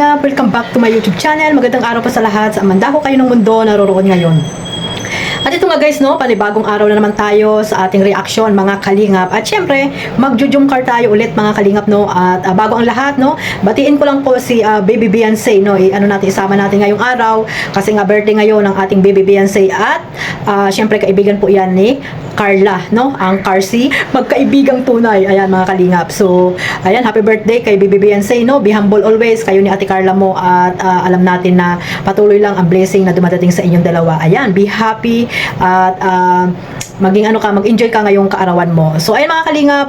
Kalingap! Welcome back to my YouTube channel. Magandang araw pa sa lahat. Sa amandako kayo ng mundo naroroon ngayon. At ito nga guys, no, panibagong araw na naman tayo sa ating reaction mga kalingap. At syempre, mag-jumcar tayo ulit mga kalingap, no. At bago ang lahat, no, batiin ko lang po si Baby Beyonce, no. Isama natin ngayong araw kasi nga birthday ngayon ng ating Baby Beyonce. At syempre kaibigan po yan ni Carla, no, ang Carcy, magkaibigang tunay. Ayan mga kalingap. So, ayan, happy birthday kay Baby Beyonce, no. Be humble always, kayo ni Ate Carla mo. At alam natin na patuloy lang ang blessing na dumadating sa inyong dalawa. Ayan, be happy at mag-enjoy ka ngayong kaarawan mo. So ayun mga kalingap,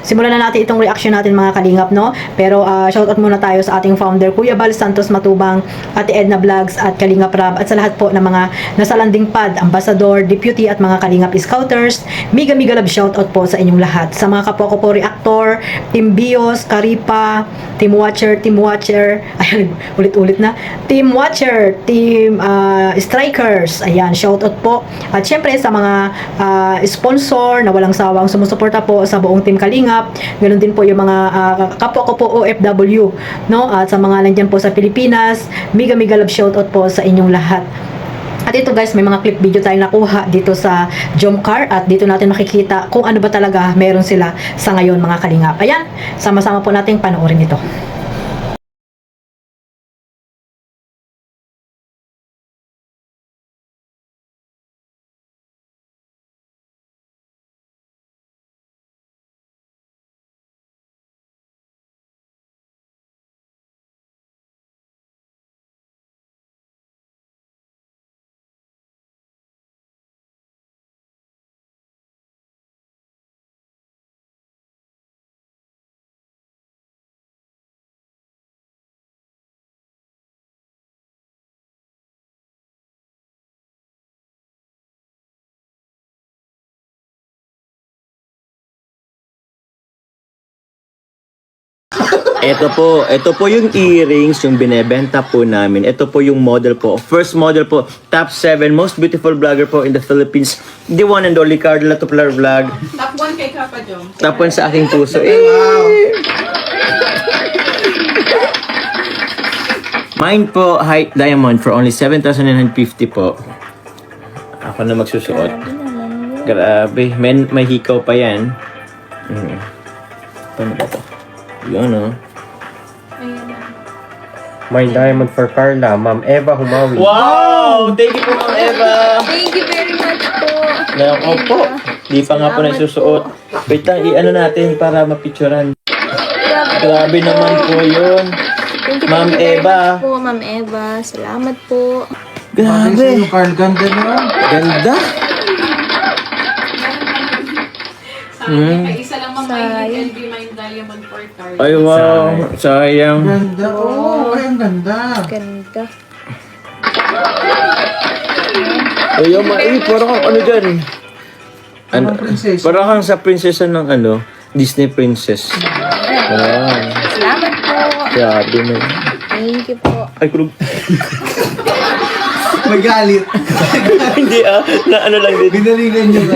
simulan na natin itong reaction natin mga kalingap, no. Pero shoutout muna tayo sa ating founder Kuya Bal Santos Matubang, Ate Edna Vlogs at Kalingap Rab, at sa lahat po ng mga nasa landing pad, ambassador, deputy at mga kalingap scouters. Mega love shoutout po sa inyong lahat. Sa mga kapwa ko po reactor, Team Bios, Karipa, Team Watcher, ayan, ulit-ulit na, Team Watcher, Team Strikers, ayan, shoutout po. At syempre sa mga sponsor na walang sawang sumusuporta po sa buong Team Kalingap. Ganoon din po yung mga kapwa ko po OFW, no? At sa mga nandiyan po sa Pilipinas, mega love shoutout po sa inyong lahat. At ito guys, may mga clip video tayong nakuha dito sa Jomcar at dito natin makikita kung ano ba talaga meron sila sa ngayon mga kalingap. Ayan, sama-sama po nating panoorin ito. Ito po yung earrings yung binebenta po namin. Ito po yung model po. First model po, top 7 most beautiful vlogger po in the Philippines. The one and only Carla Tuplar Vlog. Top 1 kay Kapa Jom. Top 1 sa aking puso. Mine po, height diamond for only 7,950 po. Ako na magsusuot. Grabe. May hikaw pa yan. Paano ba ito? Yun, oh. My diamond for Carla, Ma'am Eva Humawi. Wow! Thank you po, Ma'am Eva! Thank you very much po. Nako po. Di pa nga po nasusuot. Wait lang, i-ano natin para mapicturan. Grabe naman po yun. Thank you Ma'am very Eva. much po, Ma'am Eva. Salamat po. Grabe. Carl, ganda na. Ganda. May isa lang mang Sayang. may LB Mine Diamond for Card. Ay, wow. Sayang. Ganda. Oo, ay, ang ganda. Ganda. Ay, parang kang ano dyan. Ano, prinsesa. parang kang sa prinsesa ng ano, Disney princess. Wow. Salamat po. Grabe na. Thank you po. Ay, kulog. Magalit. Hindi na ano lang din. Binalingan niyo ba?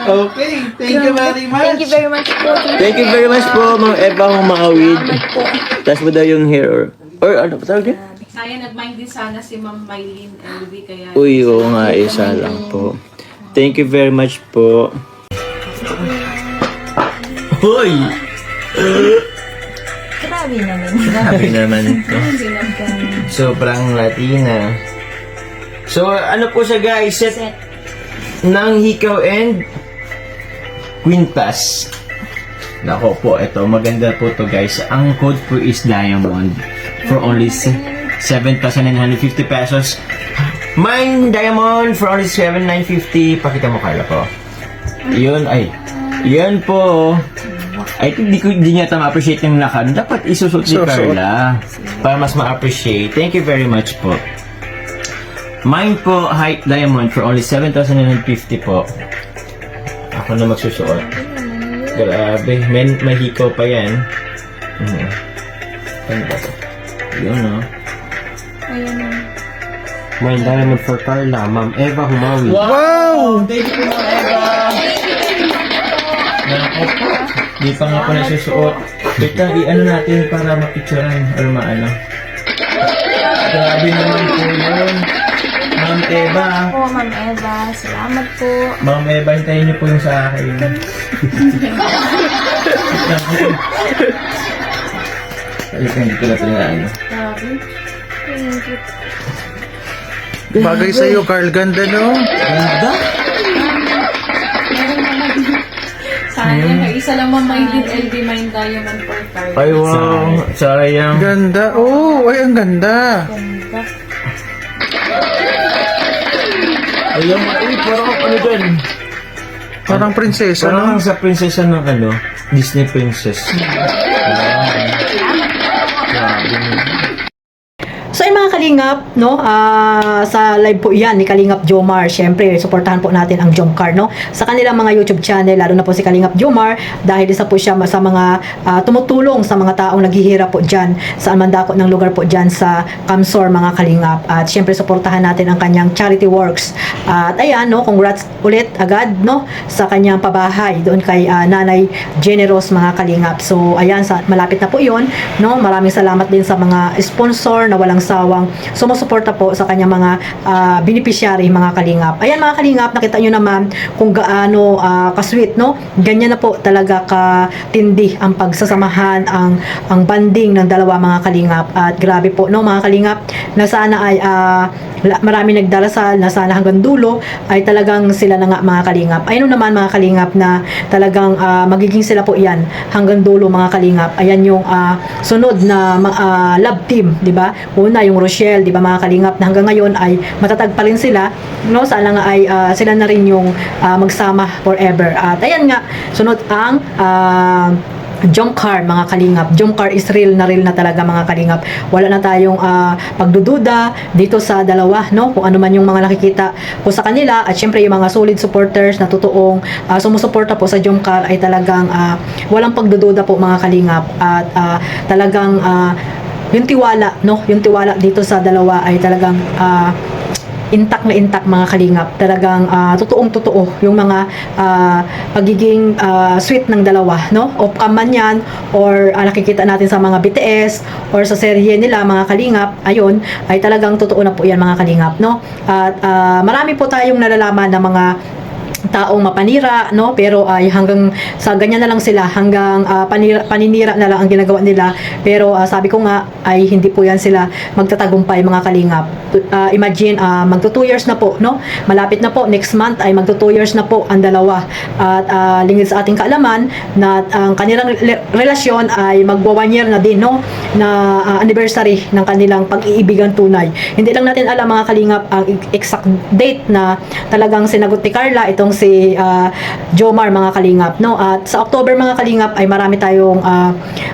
Okay, thank you very much. Thank you very much po. Thank you very much po, Ma'am Eva Humawid. po. Tapos mo daw yung hair or ano pa tawag din? Sayang nag-mind din sana si Ma'am Mylene LB kaya. Uy, oo nga, isa lang po. Thank you very much po. Uy! Grabe naman. Grabe naman ito. Sobrang Latina. So, ano po siya guys? Set ng hikaw and quintas. Nako po, ito. Maganda po to guys. Ang code po is diamond for only 7,950 pesos. Mine diamond for only 7,950. Pakita mo Carla po. Yun, ay. Yan po. I think di niya ma-appreciate yung lakad. Dapat isusot ni Carla para mas ma-appreciate. Thank you very much po. Mine po, height diamond for only 7,950 po. Ako na magsusuot. Grabe. May hikaw pa yan. Ano ba ito? Yun, oh. Ayan na. My diamond for Carla, Ma'am Eva Humawi. Wow! Thank you, Ma'am Eva! Thank you very much po. Nako po. Di pa nga po nasusuot. Wait lang, i-ano natin para mapicturean or maano. Grabe naman po yun. Ma'am Eva. Po, Ma'am Eva. Salamat po. Ma'am Eva, hintayin niyo po yung sa akin. Ayun, dito na ito na ano. Thank you. Bagay sa'yo, Carl. Ganda, no? Ganda? Sayang, isa lang Ma'am Maylin LB Mine Diamond for Carla. Ay, wow. Sayang. Ganda. Oh, ay, ang ganda. Ganda. Ayun, ay, parang ano dyan? Parang prinsesa, Parang no? sa prinsesa ng ano, Disney princess. Wow. Grabe mo. So ay mga kalingap, no, sa live po yan ni Kalingap Jomar. Siyempre, suportahan po natin ang Jomcar, no, sa kanilang mga YouTube channel, lalo na po si Kalingap Jomar, dahil isa po siya sa mga tumutulong sa mga taong naghihirap po dyan sa mandako ng lugar po dyan sa Kamsor, mga kalingap. At siyempre, suportahan natin ang kanyang charity works. At ayan, no, congrats ulit agad, no, sa kanyang pabahay doon kay Nanay Generous, mga kalingap. So ayan, malapit na po yun, no. Maraming salamat din sa mga sponsor na walang sawang sumusuporta po sa kanyang mga beneficiary, mga kalingap. Ayan mga kalingap, nakita nyo naman kung gaano kasweet, no? Ganyan na po talaga katindi ang pagsasamahan, ang banding ng dalawa, mga kalingap. At grabe po, no, mga kalingap, na sana ay marami nagdarasal na sana hanggang dulo ay talagang sila na nga, mga kalingap. Ayun naman mga kalingap na talagang magiging sila po yan hanggang dulo, mga kalingap. Ayan yung sunod na love team, di ba? Una yung Rochelle, di ba, mga kalingap, na hanggang ngayon ay matatag pa rin sila, no? Sana nga ay sila na rin yung magsama forever. At ayan nga, sunod ang Jomcar, mga kalingap. Jomcar is real na talaga, mga kalingap. Wala na tayong pagdududa dito sa dalawa, no? Kung ano man yung mga nakikita po sa kanila, at syempre yung mga solid supporters na totoong sumusuporta po sa Jomcar ay talagang walang pagdududa po, mga kalingap. At talagang yung tiwala, no? Yung tiwala dito sa dalawa ay talagang intact na intact, mga kalingap. Talagang totoong-totoo yung mga pagiging sweet ng dalawa, no? Off-cam man yan, or nakikita natin sa mga BTS, or sa serye nila, mga kalingap, ayun, ay talagang totoo na po yan, mga kalingap, no? At marami po tayong nalalaman na mga taong mapanira, no, pero ay hanggang sa ganyan na lang sila, hanggang paninira na lang ang ginagawa nila. Pero sabi ko nga ay hindi po yan sila magtatagumpay, mga kalingap. Imagine magto 2 years na po, no, malapit na po, next month ay magto 2 years na po ang dalawa. At lingid sa ating kaalaman na ang kanilang relasyon ay magwa 1 year na din, no, na anniversary ng kanilang pag-iibigan tunay. Hindi lang natin alam, mga kalingap, ang exact date na talagang sinagot ni Carla itong si Jomar, mga kalingap, no? At sa October, mga kalingap, ay marami tayong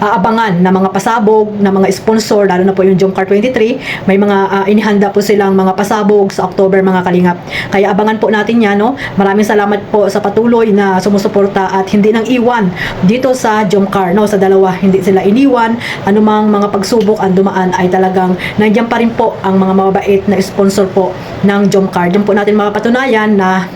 aabangan na mga pasabog, na mga sponsor, lalo na po yung Jomcar 23. May mga inihanda po silang mga pasabog sa October, mga kalingap. Kaya abangan po natin yan, no? Maraming salamat po sa patuloy na sumusuporta at hindi nang iwan dito sa Jomcar, no? Sa dalawa, hindi sila iniwan. Anumang mga pagsubok ang dumaan ay talagang nandiyan pa rin po ang mga mababait na sponsor po ng Jomcar. Diyan po natin mapapatunayan na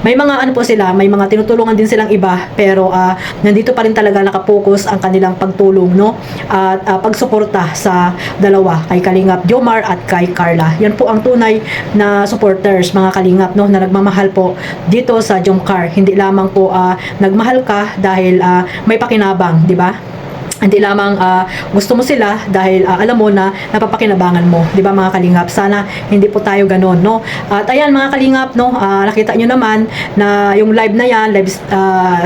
may mga ano po sila, may mga tinutulungan din silang iba, pero nandito pa rin talaga nakapokus ang kanilang pagtulong, no? At pagsuporta sa dalawa, kay Kalingap Jomar at kay Carla. Yan po ang tunay na supporters, mga kalingap, no, na nagmamahal po dito sa Jomcar. Hindi lamang po nagmahal ka dahil may pakinabang, di ba? Hindi lamang gusto mo sila dahil alam mo na napapakinabangan mo, 'di ba, mga kalingap? Sana hindi po tayo ganoon, no? At ayan, mga kalingap, no, nakita nyo naman na yung live na yan, live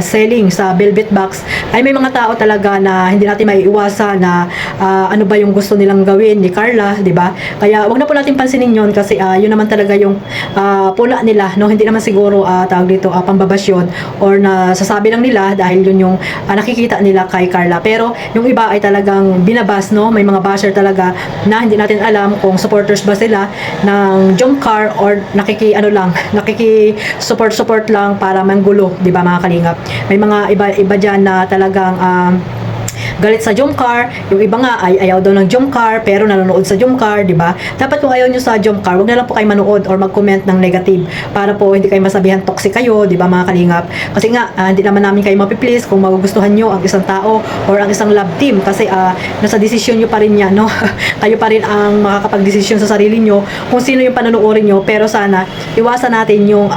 selling sa Velvet Box, ay may mga tao talaga na hindi natin maiiwasan na ano ba yung gusto nilang gawin ni Carla, 'di ba? Kaya wag na po natin pansinin yon, kasi yun naman talaga yung puna nila, no? Hindi naman siguro tawag dito pambabasyon, or na sasabi lang nila dahil yun yung nakikita nila kay Carla. Pero yung iba ay talagang binabas, no? May mga basher talaga na hindi natin alam kung supporters ba sila ng Jomcar or nakiki support lang para manggulo, 'di ba, mga kalingap? May mga iba diyan na talagang galit sa Jomcar, yung iba nga ay ayaw daw ng Jomcar pero nanonood sa Jomcar, di ba? Dapat kung ayaw nyo sa Jomcar, wag na lang po kayo manood or mag-comment ng negative para po hindi kayo masabihan toxic kayo, di ba mga kalingap? Kasi nga, hindi naman namin kayo mapiplease kung magugustuhan nyo ang isang tao or ang isang love team kasi nasa desisyon nyo pa rin yan, no? Kayo pa rin ang makakapag-desisyon sa sarili nyo kung sino yung panonoorin nyo, pero sana iwasan natin yung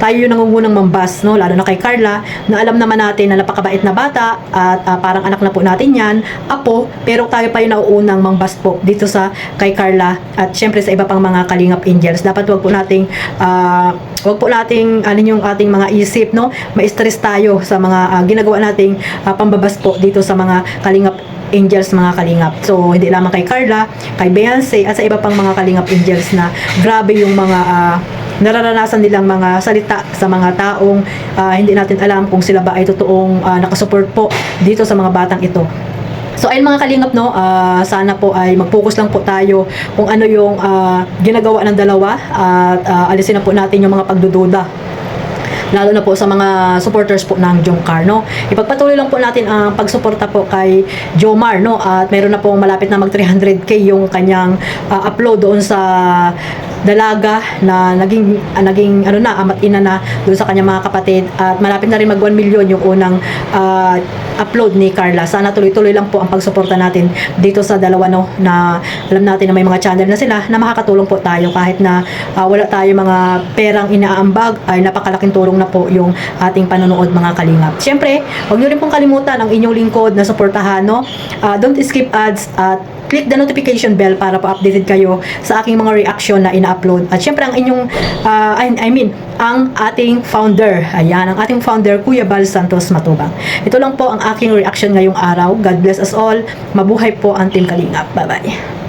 tayo yung nangungunang mambas, no? Lalo na kay Carla, na alam naman natin na napakabait na bata at parang anak na po natin yan, apo, pero tayo pa yung nauunang mangbas po dito sa kay Carla at syempre sa iba pang mga kalingap angels. Dapat wag po nating yung ating mga isip, no? Ma-stress tayo sa mga ginagawa nating pambabas po dito sa mga kalingap angels, mga kalingap. So, hindi lamang kay Carla, kay Beyonce, at sa iba pang mga kalingap angels na grabe yung mga nararanasan nilang mga salita sa mga taong hindi natin alam kung sila ba ay totoong nakasupport po dito sa mga batang ito. So ayun mga kalingap, no, sana po ay mag-focus lang po tayo kung ano yung ginagawa ng dalawa at alisin na po natin yung mga pagdududa, lalo na po sa mga supporters po ng Jomcar, no. Ipagpatuloy lang po natin ang pagsuporta po kay Jomar, no, at meron na po malapit na mag 300k yung kanyang upload doon sa dalaga na naging ama't ina na doon sa kanyang mga kapatid, at malapit na rin mag 1 million yung unang upload ni Carla. Sana tuloy-tuloy lang po ang pagsuporta natin dito sa dalawa, no, na alam natin na may mga channel na sila na makakatulong po tayo kahit na wala tayo mga perang inaambag, ay napakalaking tulong na po yung ating panonood, mga kalingap. Siyempre, huwag nyo rin pong kalimutan ang inyong lingkod na suportahan, no. Don't skip ads at click the notification bell para po updated kayo sa aking mga reaction na ina-upload. At syempre ang inyong ang ating founder. Ayan, ang ating founder, Kuya Bal Santos Matubang. Ito lang po ang aking reaction ngayong araw. God bless us all. Mabuhay po ang Team Kalingap. Bye-bye.